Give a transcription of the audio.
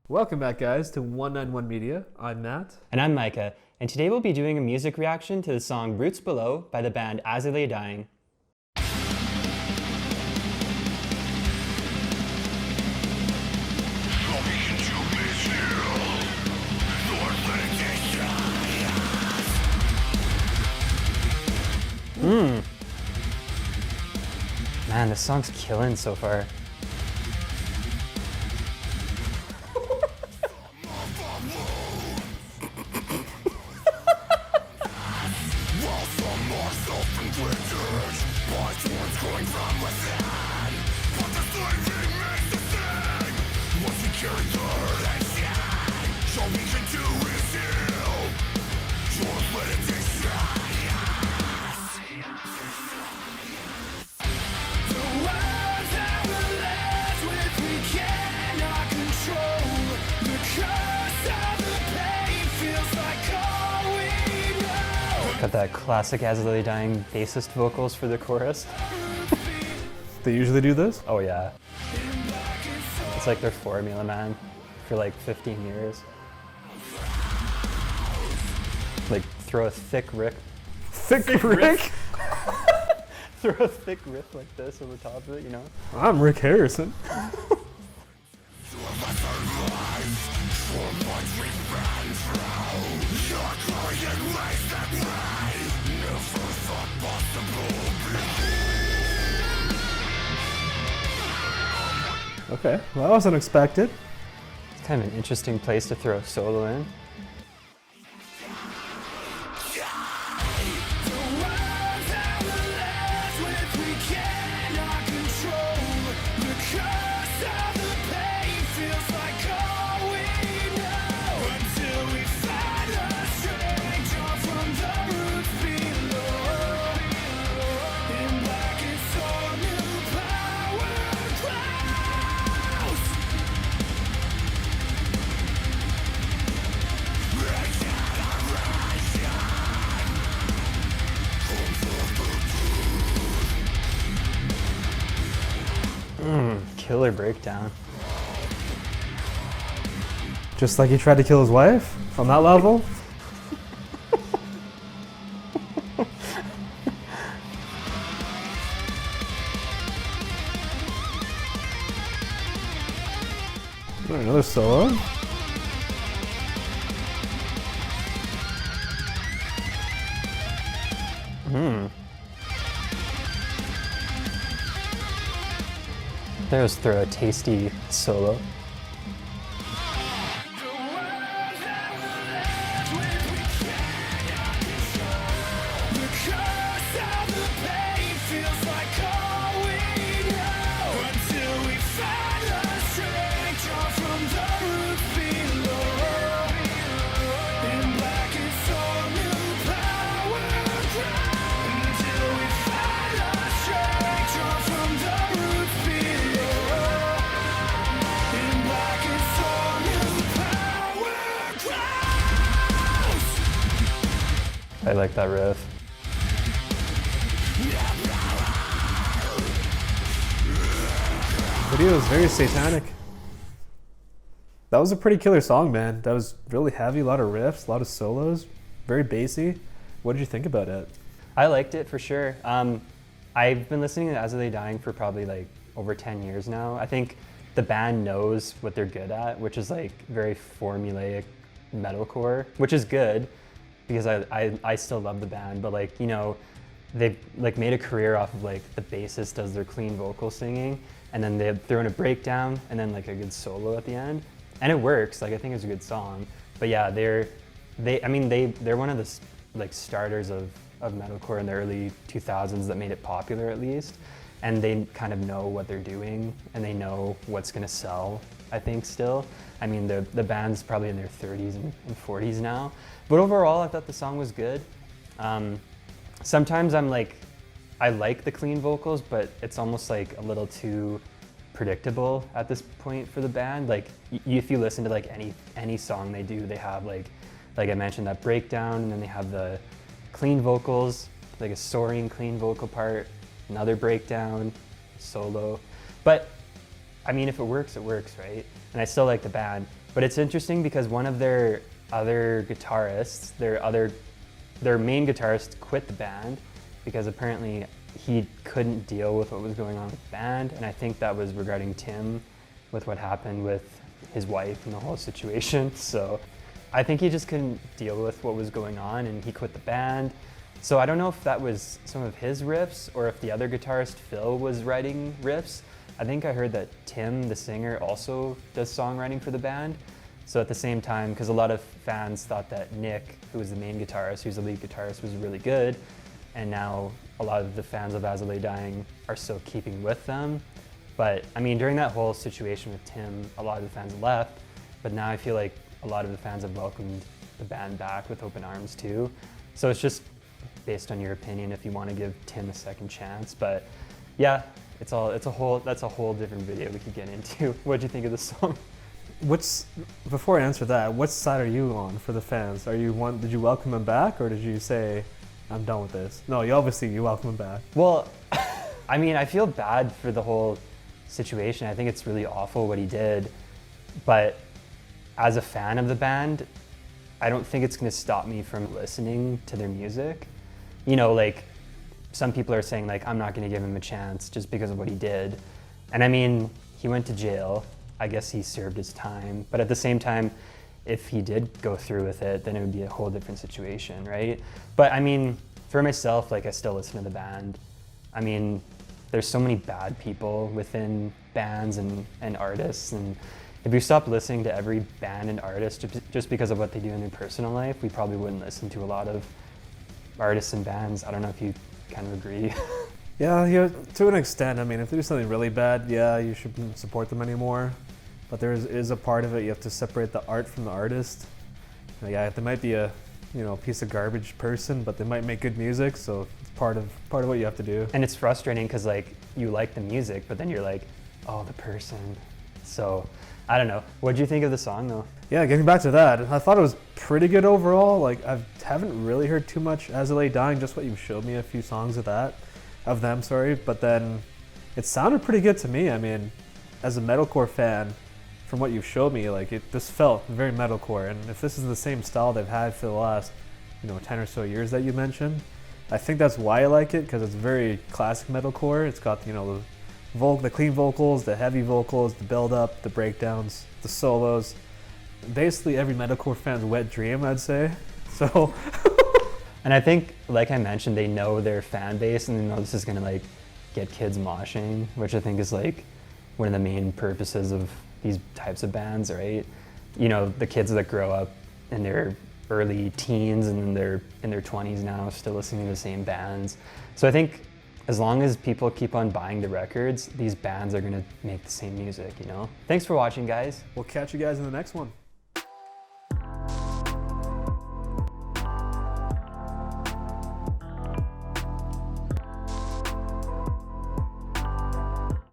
Welcome back, guys, to 191 Media. I'm Matt. And I'm Micah, and today we'll be doing a music reaction to the song Roots Below by the band As I Lay Dying. Man, this song's killing so far. Got that classic As I Lay Dying bassist vocals for the chorus. They usually do this? Oh yeah. It's like their formula, man, for like 15 years. Like throw a thick riff. Thick Rick? Throw a thick riff like this over top of it, you know? I'm Rick Harrison. Okay, well, that was unexpected. It's kind of an interesting place to throw a solo in. Killer breakdown. Just like he tried to kill his wife? On that level? Another solo? There's throw a tasty solo. I like that riff. Video is very satanic. That was a pretty killer song, man. That was really heavy, a lot of riffs, a lot of solos, very bassy. What did you think about it? I liked it for sure. I've been listening to As I Lay Dying for probably like over 10 years now. I think the band knows what they're good at, which is like very formulaic metalcore, which is good because I still love the band, but like, you know, they've like made a career off of like the bassist does their clean vocal singing and then they throw in a breakdown and then like a good solo at the end. And it works, like I think it's a good song. But yeah, they're one of the like starters of metalcore in the early 2000s that made it popular at least. And they kind of know what they're doing and they know what's gonna sell, I think still. I mean, the band's probably in their 30s and 40s now. But overall, I thought the song was good. Sometimes I like the clean vocals, but it's almost like a little too predictable at this point for the band. Like if you listen to like any song they do, they have like I mentioned that breakdown, and then they have the clean vocals, like a soaring clean vocal part, another breakdown, solo. But I mean, if it works, right? And I still like the band. But it's interesting because one of their other guitarists, their main guitarist quit the band because apparently he couldn't deal with what was going on with the band. And I think that was regarding Tim with what happened with his wife and the whole situation. So I think he just couldn't deal with what was going on and he quit the band. So I don't know if that was some of his riffs or if the other guitarist, Phil, was writing riffs. I think I heard that Tim, the singer, also does songwriting for the band. So at the same time, because a lot of fans thought that Nick, who was the main guitarist, who's the lead guitarist, was really good. And now a lot of the fans of As I Lay Dying are still keeping with them. But I mean, during that whole situation with Tim, a lot of the fans left. But now I feel like a lot of the fans have welcomed the band back with open arms too. So it's just based on your opinion if you want to give Tim a second chance. But yeah, that's a whole different video we could get into. What'd you think of the song? Before I answer that, what side are you on for the fans? Did you welcome him back, or did you say, I'm done with this? No, you welcome him back. Well, I mean, I feel bad for the whole situation. I think it's really awful what he did, but as a fan of the band, I don't think it's gonna stop me from listening to their music. You know, like, some people are saying, like, I'm not gonna give him a chance just because of what he did. And I mean, he went to jail. I guess he served his time. But at the same time, if he did go through with it, then it would be a whole different situation, right? But I mean, for myself, like, I still listen to the band. I mean, there's so many bad people within bands and artists. And if we stopped listening to every band and artist just because of what they do in their personal life, we probably wouldn't listen to a lot of artists and bands. I don't know if you kind of agree. Yeah, to an extent. I mean, if they do something really bad, yeah, you shouldn't support them anymore. But there is a part of it, you have to separate the art from the artist. Yeah, they might be a piece of garbage person, but they might make good music, so it's part of what you have to do. And it's frustrating because, like, you like the music, but then you're like, oh, the person. So I don't know. What did you think of the song though? Yeah, getting back to that, I thought it was pretty good overall. Like, I haven't really heard too much As I Lay Dying, just what you showed me, a few songs of them, but then it sounded pretty good to me. I mean, as a metalcore fan, from what you've showed me, like, this felt very metalcore, and if this is the same style they've had for the last 10 or so years that you mentioned, I think that's why I like it, because it's very classic metalcore. It's got the clean vocals, the heavy vocals, the build up, the breakdowns, the solos, basically every metalcore fan's wet dream, I'd say. So and I think, like I mentioned, they know their fan base and they know this is gonna, like, get kids moshing, which I think is, like, one of the main purposes of these types of bands, right? The kids that grow up in their early teens and then they're in their 20s now still listening to the same bands. So I think as long as people keep on buying the records, these bands are gonna make the same music, Thanks for watching, guys. We'll catch you guys in the next one.